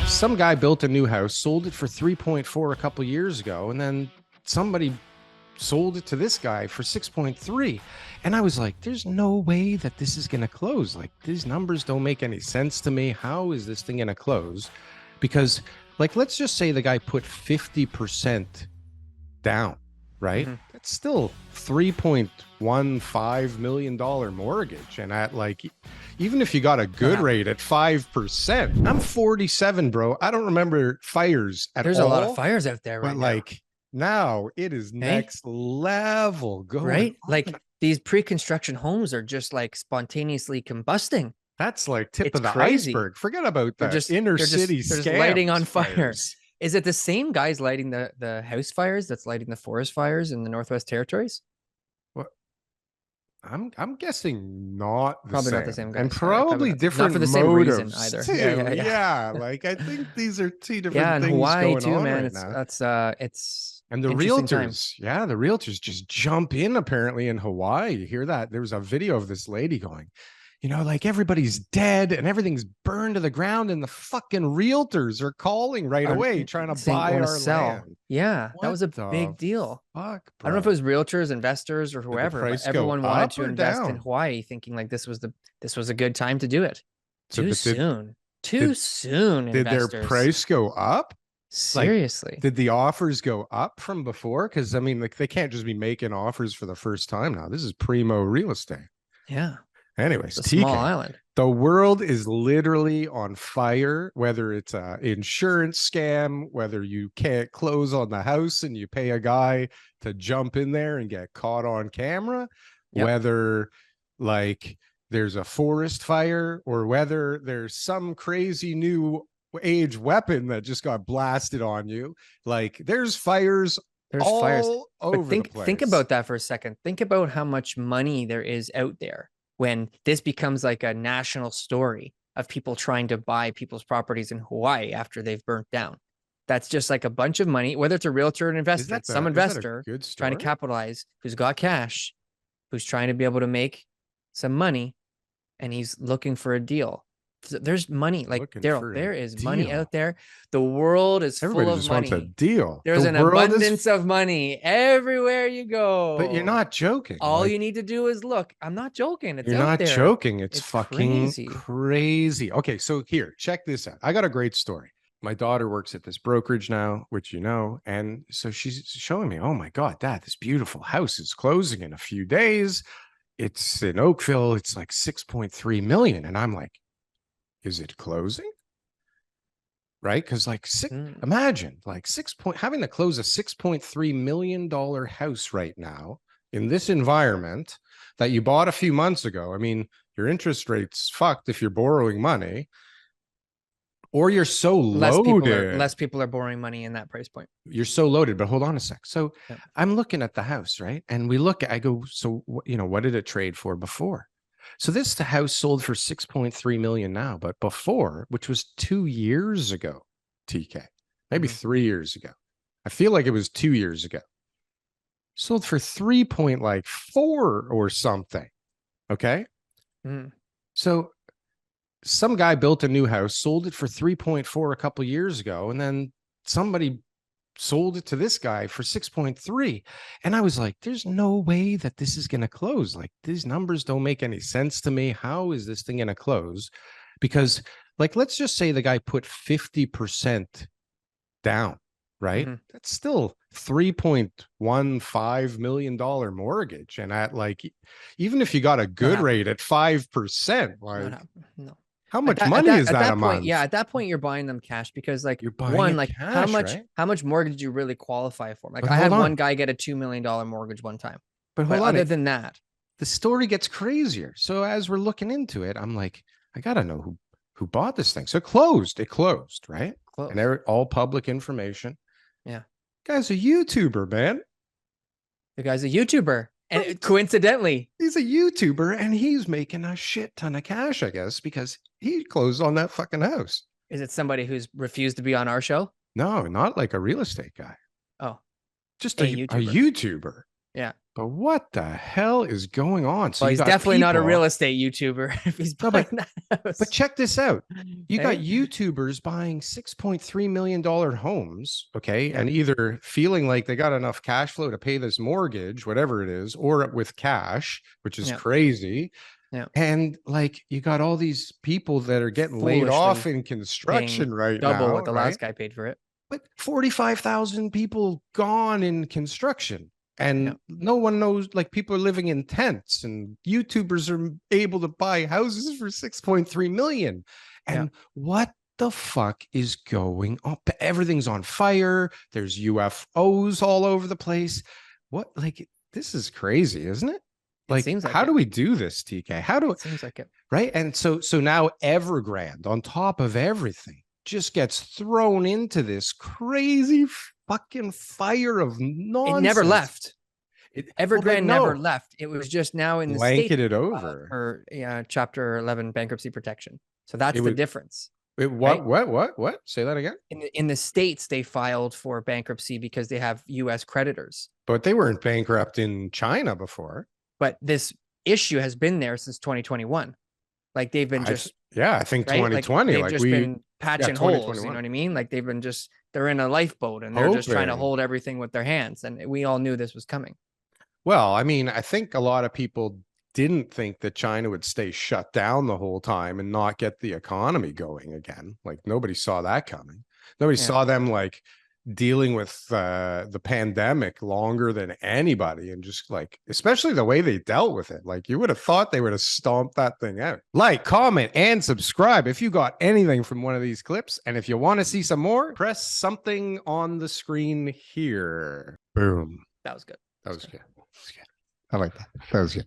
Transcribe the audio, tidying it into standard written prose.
some guy built a new house, sold it for 3.4 a couple years ago, and then somebody sold it to this guy for 6.3. And I was like, there's no way that this is going to close. Like, these numbers don't make any sense to me. How is this thing going to close? Because, like, let's just say the guy put 50% down, right? Mm-hmm. That's still $3.15 million mortgage. And at like, even if you got a good rate at 5%, I'm 47, bro. I don't remember fires at all. There's a lot of fires out there right but now. Like, now it is next level going right? on. Like these pre-construction homes are just like spontaneously combusting. That's like tip It's of the crazy. iceberg. Forget about They're the just inner they're city just, they're just scams, lighting on fire. fires. Is it the same guys lighting the house fires that's lighting the forest fires in the Northwest Territories? What? I'm guessing not the Probably same. not the same guys. And Sorry, probably different not for the same reason motives either. too. Yeah. Like I think these are two different Yeah, and things Hawaii going too, on man. right It's now. it's And the interesting realtors, times. yeah, the realtors just jump in apparently in Hawaii. You hear that? There was a video of this lady going, like everybody's dead and everything's burned to the ground, and the fucking realtors are calling right away trying to buy our land. Yeah, that What was a the big deal. fuck, I don't know if it was realtors, investors, or the whoever, but price go everyone wanted up to or invest in down? Hawaii, thinking like this was a good time to do it. So, Too but soon. Too did- soon, Did their investors. price go up? Seriously. Did the offers go up from before? Because I mean, like, they can't just be making offers for the first time now. This is primo real estate. Yeah. Anyways, It's a small TK, island. the world is literally on fire, whether it's an insurance scam, whether you can't close on the house and you pay a guy to jump in there and get caught on camera, whether like there's a forest fire, or whether there's some crazy new age weapon that just got blasted on you. Like, there's fires all over the place. Think about that for a second. Think about how much money there is out there when this becomes like a national story of people trying to buy people's properties in Hawaii after they've burnt down. That's just like a bunch of money, whether it's a realtor or an investor, it's some investor trying to capitalize, who's got cash, who's trying to be able to make some money, and he's looking for a deal. There's money, like Daryl, there is money out there. The world is full of money. Wants a deal. There's an abundance of money everywhere you go. But you're not joking. All you need to do is look. I'm not joking. It's You're not joking. It's fucking crazy. Crazy. Okay, so here, check this out. I got a great story. My daughter works at this brokerage now, which you know, and so she's showing me, oh my God, Dad, this beautiful house is closing in a few days. It's in Oakville. It's like 6.3 million. And I'm like, is it closing? Right? Because like imagine like having to close a $6.3 million house right now in this environment that you bought a few months ago. I mean, your interest rate's fucked if you're borrowing money, or you're so loaded. Less people are borrowing money in that price point. You're so loaded. But hold on a sec. So I'm looking at the house, right? And I go, so what did it trade for before? So the house sold for 6.3 million now, but before, which was 2 years ago, TK, maybe 3 years ago. I feel like it was 2 years ago. Sold for 3.4 or something. Okay. So some guy built a new house, sold it for 3.4 a couple years ago, and then somebody sold it to this guy for 6.3. And I was like, there's no way that this is going to close. Like, these numbers don't make any sense to me. How is this thing going to close? Because, like, let's just say the guy put 50% down, right? That's still $3.15 million mortgage. And at like, even if you got a good rate at 5%, like, no. How much money is that a month? Yeah, at that point you're buying them cash, because like you're buying cash, how much mortgage do you really qualify for? Like, I had one guy get a $2 million mortgage one time. But other than that, the story gets crazier. So as we're looking into it, I'm like, I gotta know who bought this thing. So it closed, right? And they're all public information. Yeah. Guy's a YouTuber, man. The guy's a YouTuber. And coincidentally, he's a YouTuber, and he's making a shit ton of cash, I guess, because he closed on that fucking house. Is it somebody who's refused to be on our show? No, not like a real estate guy. Oh, just a YouTuber. Yeah. But what the hell is going on? So Well, you he's got definitely not a people. real estate YouTuber if he's No, buying that house. but check this out. You got Hey? YouTubers buying $6.3 million homes, okay, Yeah. and either feeling like they got enough cash flow to pay this mortgage, whatever it is, or with cash, which is Yeah. crazy. Yeah. And like you got all these people that are getting laid off Foolishly in construction paying right double now, what the right? last guy paid for it. But 45,000 people gone in construction. Yeah. And no one knows, like people are living in tents and YouTubers are able to buy houses for 6.3 million. Yeah. And what the fuck is going on? Everything's on fire. There's UFOs all over the place. What, like, this is crazy, isn't it? It Like, seems like how it. do we do this, TK? How do It seems like it. right? And so now Evergrande on top of everything just gets thrown into this crazy fucking fire of It never nonsense. left. Evergrande never left. It was just now in the state blanketed over for Chapter 11 bankruptcy protection. So that's the difference. What? Right? What? Say that again. In the states, they filed for bankruptcy because they have U.S. creditors. But they weren't bankrupt in China before. But this issue has been there since 2021. Like they've been just I think right? 2020. They've just been patching holes. You know what I mean? Like they've been they're in a lifeboat and they're just trying to hold everything with their hands. And we all knew this was coming. Well, I mean, I think a lot of people didn't think that China would stay shut down the whole time and not get the economy going again. Like nobody saw that coming. Nobody saw them like dealing with the pandemic longer than anybody, and just like, especially the way they dealt with it. Like you would have thought they would have stomped that thing out. Like, comment, and subscribe if you got anything from one of these clips. And if you want to see some more, press something on the screen here. Boom. That was good. That was good. I like that. That was good.